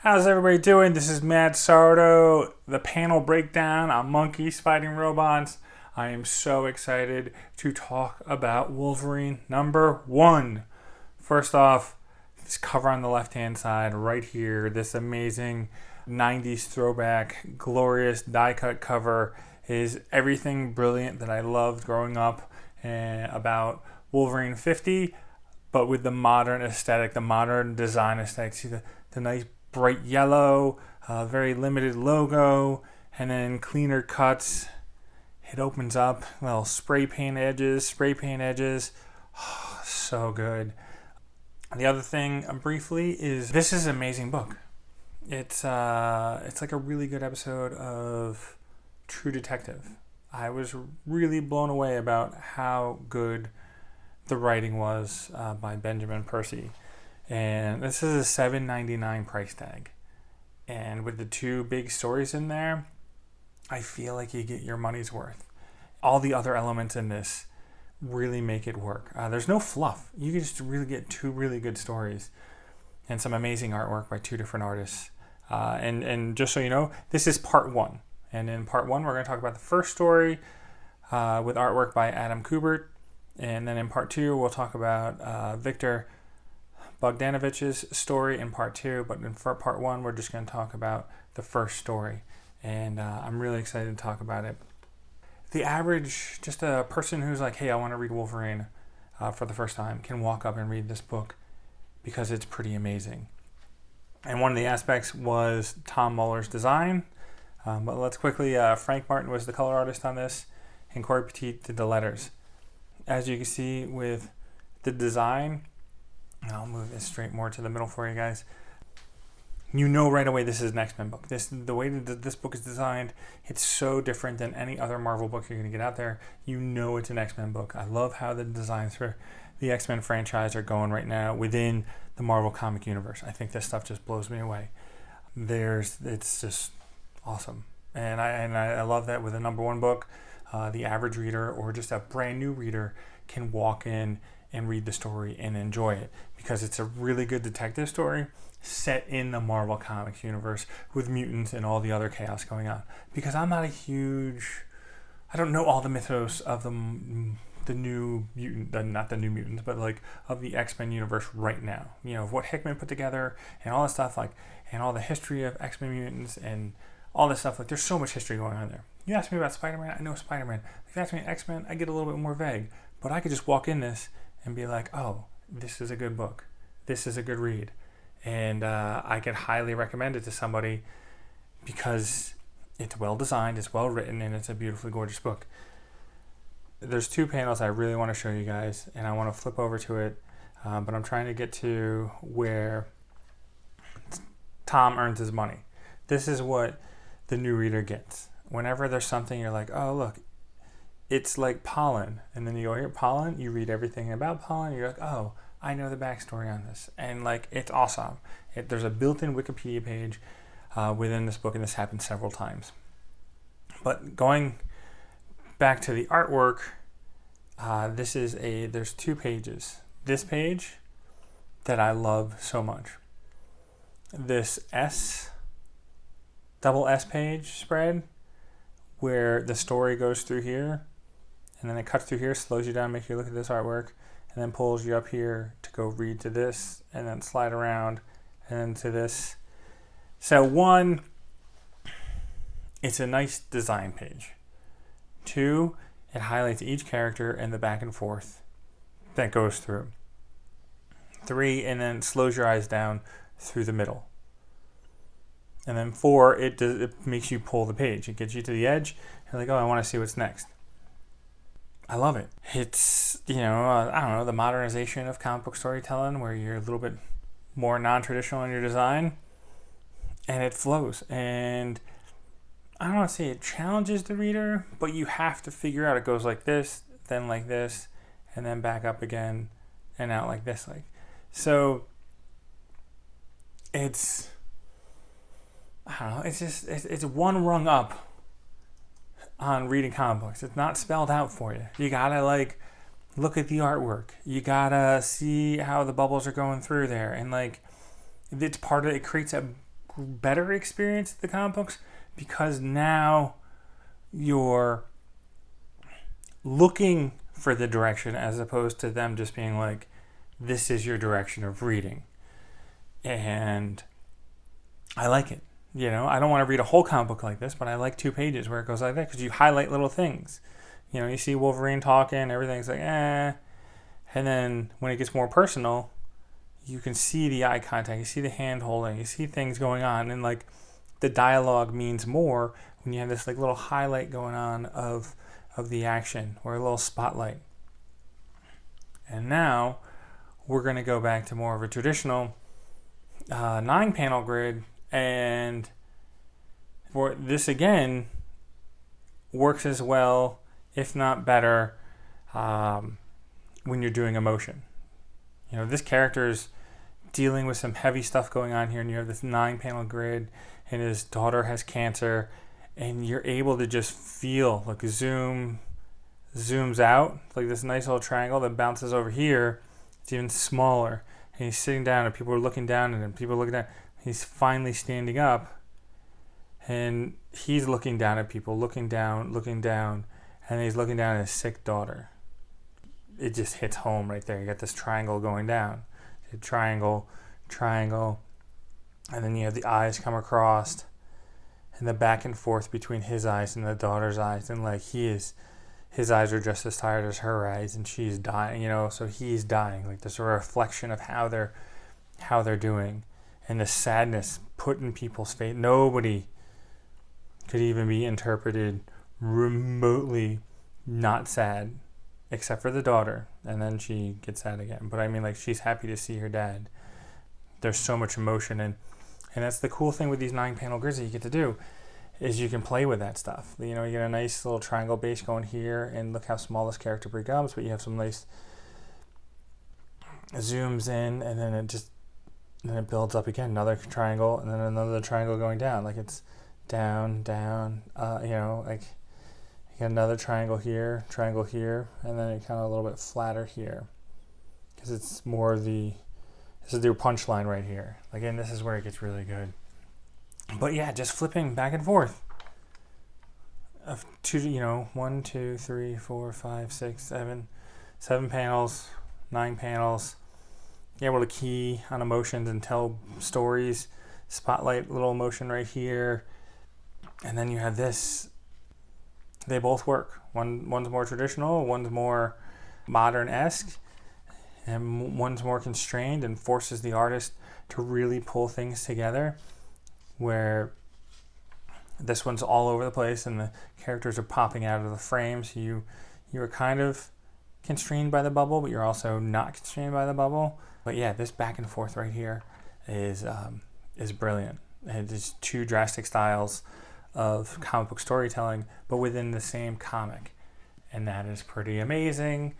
How's everybody doing? This is Matt Sardo, the panel breakdown on monkeys fighting robots. I am so excited to talk about Wolverine #1. First off, this cover on the left-hand side right here, this amazing 90s throwback, glorious die-cut cover is everything brilliant that I loved growing up about Wolverine 50, but with the modern aesthetic, the modern design aesthetic. See the nice bright yellow, very limited logo, and then cleaner cuts. It opens up, little spray paint edges. Oh, so good. The other thing, briefly, is this is an amazing book. It's like a really good episode of True Detective. I was really blown away about how good the writing was by Benjamin Percy. And this is a $7.99 price tag. And with the two big stories in there, I feel like you get your money's worth. All the other elements in this really make it work. There's no fluff. You can just really get two really good stories and some amazing artwork by two different artists. And just so you know, this is part 1. And in part 1, we're going to talk about the first story with artwork by Adam Kubert. And then in part 2, we'll talk about Viktor Bogdanovic's story in part 2, but in part 1 we're just going to talk about the first story, and I'm really excited to talk about it. The average, just a person who's like, hey, I want to read Wolverine for the first time, can walk up and read this book because it's pretty amazing. And one of the aspects was Tom Muller's design, but let's quickly, Frank Martin was the color artist on this, and Cory Petit did the letters. As you can see with the design, I'll move this straight more to the middle for you guys. You know right away this is an X-Men book. The way that this book is designed, it's so different than any other Marvel book you're going to get out there. You know it's an X-Men book. I love how the designs for the X-Men franchise are going right now within the Marvel comic universe. I think this stuff just blows me away. It's just awesome. And I love that with a #1 book, the average reader or just a brand new reader can walk in and read the story and enjoy it because it's a really good detective story set in the Marvel Comics universe with mutants and all the other chaos going on. Because I don't know all the mythos of the new mutant, not the new mutants, but like of the X-Men universe right now. You know, what Hickman put together and all this stuff, like, and all the history of X-Men mutants and all this stuff. Like, there's so much history going on there. You ask me about Spider-Man, I know Spider-Man. If you ask me X-Men, I get a little bit more vague. But I could just walk in this and be like, oh, this is a good book. This is a good read. And I could highly recommend it to somebody because it's well designed, it's well written, and it's a beautifully gorgeous book. There's 2 panels I really want to show you guys, and I want to flip over to it, but I'm trying to get to where Tom earns his money. This is what the new reader gets. Whenever there's something you're like, oh, look, it's like pollen, and then you go here, pollen, you read everything about pollen, you're like, oh, I know the backstory on this, and like, it's awesome. There's a built-in Wikipedia page within this book, and this happens several times. But going back to the artwork, there's 2 pages. This page that I love so much. This double S page spread, where the story goes through here, and then it cuts through here, slows you down, makes you look at this artwork, and then pulls you up here to go read to this, and then slide around, and then to this. So 1, it's a nice design page. 2, it highlights each character and the back and forth that goes through. 3, and then slows your eyes down through the middle. And then 4, it makes you pull the page. It gets you to the edge. You're like, oh, I want to see what's next. I love it. It's, I don't know, the modernization of comic book storytelling where you're a little bit more non-traditional in your design. And it flows. And I don't want to say it challenges the reader, but you have to figure out it goes like this, then like this, and then back up again, and out like this. So it's, I don't know, it's one rung up on reading comic books. It's not spelled out for you. You gotta look at the artwork. You gotta see how the bubbles are going through there, and it's part of it. Creates a better experience of the comic books because now you're looking for the direction as opposed to them just being like, this is your direction of reading. And I like it. You know, I don't want to read a whole comic book like this, but I like 2 pages where it goes like that because you highlight little things. You know, you see Wolverine talking, everything's like, eh. And then when it gets more personal, you can see the eye contact, you see the hand holding, you see things going on, and like the dialogue means more when you have this like little highlight going on of the action or a little spotlight. And now we're going to go back to more of a traditional 9-panel grid, and for this again works as well, if not better, when you're doing emotion. You know, this character's dealing with some heavy stuff going on here, and you have this 9-panel grid, and his daughter has cancer, and you're able to just feel like zooms out, like this nice little triangle that bounces over here. It's even smaller, and he's sitting down, and people are looking down at him. People are looking down. He's finally standing up, and he's looking down at people, looking down, and he's looking down at his sick daughter. It just hits home right there. You got this triangle going down. Triangle, and then you have the eyes come across, and the back and forth between his eyes and the daughter's eyes, and like his eyes are just as tired as her eyes, and she's dying, you know, so he's dying. Like there's a reflection of how they're doing, and the sadness put in people's face. Nobody could even be interpreted remotely not sad, except for the daughter, and then she gets sad again. But I mean, like, she's happy to see her dad. There's so much emotion, and that's the cool thing with these 9-panel grids that you get to do, is you can play with that stuff. You know, you get a nice little triangle base going here, and look how small this character becomes, but you have some nice zooms in, and then it builds up again, another triangle, and then another triangle going down, like it's down, you know, like you got another triangle here, and then it kind of a little bit flatter here, because it's more this is their punchline right here. Again, this is where it gets really good. But yeah, just flipping back and forth. Of 1, 2, 3, 4, 5, 6, 7 panels, 9 panels. You're able to key on emotions and tell stories. Spotlight little emotion right here. And then you have this. They both work. One's more traditional, one's more modern-esque, and one's more constrained and forces the artist to really pull things together, where this one's all over the place and the characters are popping out of the frame, so you're kind of constrained by the bubble, but you're also not constrained by the bubble. But yeah, this back and forth right here is brilliant. It's 2 drastic styles of comic book storytelling, but within the same comic, and that is pretty amazing.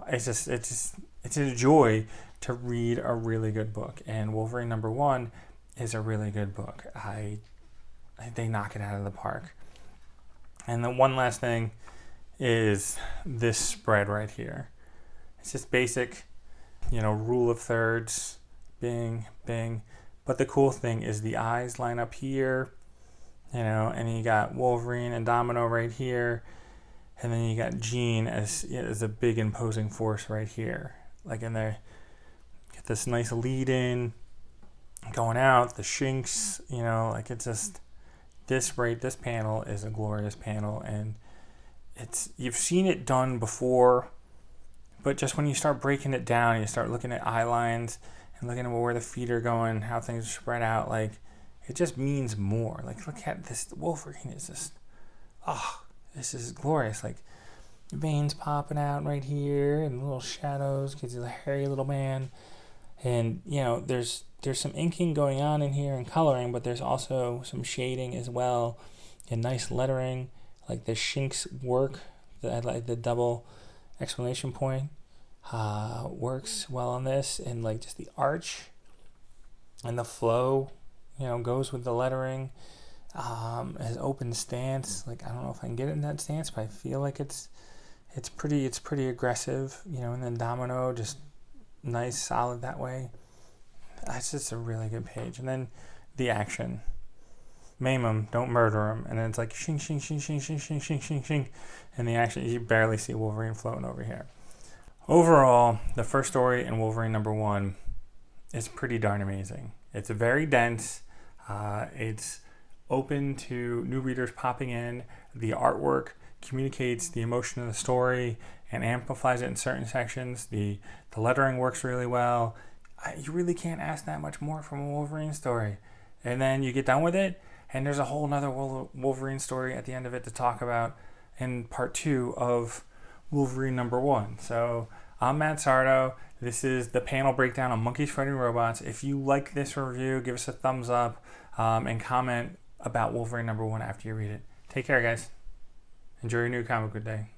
It's a joy to read a really good book, and Wolverine #1 is a really good book. They knock it out of the park. And the one last thing is this spread right here. It's just basic, rule of thirds, bing, bing. But the cool thing is the eyes line up here, and you got Wolverine and Domino right here, and then you got Jean as a big imposing force right here. Like in there, get this nice lead in, going out, the shinks, it's just, this panel is a glorious panel, and you've seen it done before, but just when you start breaking it down, you start looking at eye lines and looking at where the feet are going, how things are spread out, like, it just means more. Like, look at this, Wolverine is just, this is glorious. Like, veins popping out right here, and little shadows, because he's a hairy little man. And, there's some inking going on in here and coloring, but there's also some shading as well, and nice lettering. Like, the shinks work, the double exclamation point works well on this, and like just the arch and the flow, goes with the lettering. His open stance, like, I don't know if I can get it in that stance, but I feel like it's pretty aggressive, and then Domino, just nice, solid that way. That's just a really good page. And then the action. Maim him, don't murder him. And then it's like shing, shing, shing, shing, shing, shing, shing, shing, shing. And the action, you barely see Wolverine floating over here. Overall, the first story in Wolverine #1 is pretty darn amazing. It's very dense. It's open to new readers popping in. The artwork communicates the emotion of the story and amplifies it in certain sections. The lettering works really well. You really can't ask that much more from a Wolverine story. And then you get done with it, and there's a whole nother Wolverine story at the end of it to talk about in part 2 of Wolverine #1. So I'm Matt Sardo. This is the panel breakdown on Monkeys Fighting Robots. If you like this review, give us a thumbs up and comment about Wolverine #1 after you read it. Take care, guys. Enjoy your new comic book day.